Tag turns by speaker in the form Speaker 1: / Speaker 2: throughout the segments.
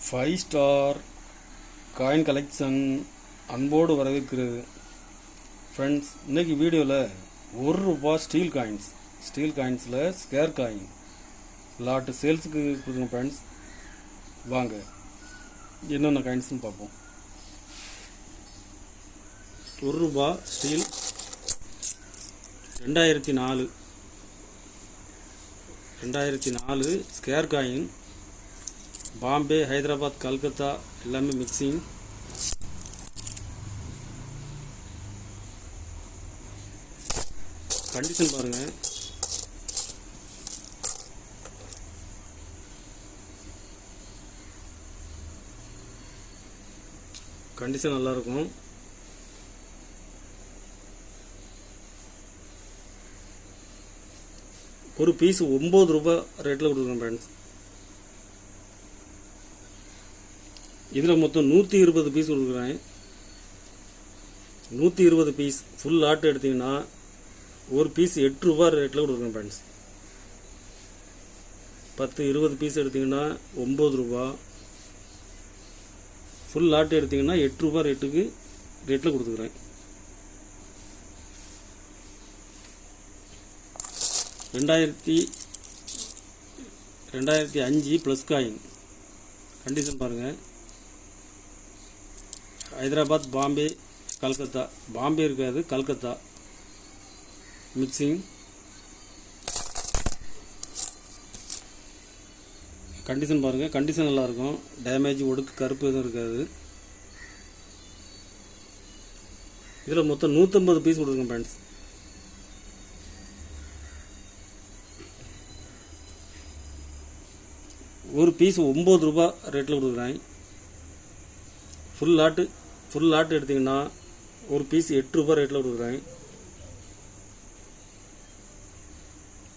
Speaker 1: 5 star coin collection அன்போடு வரவேற்கிறது. Friends, இன்னைக்கு வீடியோவில் ₹1 ஸ்டீல் காயின்ஸில் ஸ்கேர் காயின் லாட்டு சேல்ஸுக்கு கொடுங்க. ஃப்ரெண்ட்ஸ், வாங்க என்னென்ன காயின்ஸ்னு பார்ப்போம். ₹1 steel 2004 square coin. Bombay, Hyderabad, Calcutta எல்லாமே மிக்சிங். கண்டிஷன் பாருங்கள். கண்டிஷன் நல்லாயிருக்கும். ஒரு பீஸ் ₹9 ரேட்டில் கொடுக்குறேன் ஃப்ரெண்ட்ஸ். இதில் மொத்தம் 120 பீஸ் கொடுக்குறேன். 120 பீஸ் ஃபுல் லாட் எடுத்திங்கன்னா ஒரு பீஸ் ₹8 ரேட்டில் கொடுக்குறேன் ஃப்ரெண்ட்ஸ். 10-20 பீஸ் எடுத்திங்கன்னா ₹9. ஃபுல் லாட் எடுத்திங்கன்னா ₹8 ரேட்டில் கொடுத்துக்கிறேன். 2005 ப்ளஸ் காயின். கண்டிஷன் பாருங்கள். ஹைதராபாத், பாம்பே, கல்கத்தா. பாம்பே இருக்காது, கல்கத்தா மிக்சிங். கண்டிஷன் பாருங்கள். கண்டிஷன் நல்லாயிருக்கும். டேமேஜ், ஒடுக்கு, கருப்பு எதுவும் இருக்காது. இதில் மொத்தம் 150 பீஸ் கொடுக்குங்க ஃப்ரெண்ட்ஸ். ஒரு பீஸ் ₹9 ரேட்டில் கொடுக்குறேன். ஃபுல் லாட் எடுத்திங்கன்னா ஒரு பீஸ் ₹8 ரேட்டில் கொடுக்குறேன்.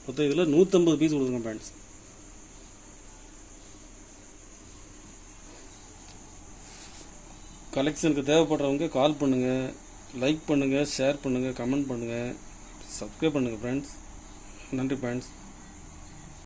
Speaker 1: மொத்தம் இதில் 150 பீஸ் கொடுக்குறேன் ஃப்ரெண்ட்ஸ். கலெக்ஷனுக்கு தேவைப்படுறவங்க கால் பண்ணுங்கள், லைக் பண்ணுங்கள், ஷேர் பண்ணுங்கள், கமெண்ட் பண்ணுங்கள், சப்ஸ்கிரைப் பண்ணுங்கள் ஃப்ரெண்ட்ஸ். நன்றி ஃப்ரெண்ட்ஸ்.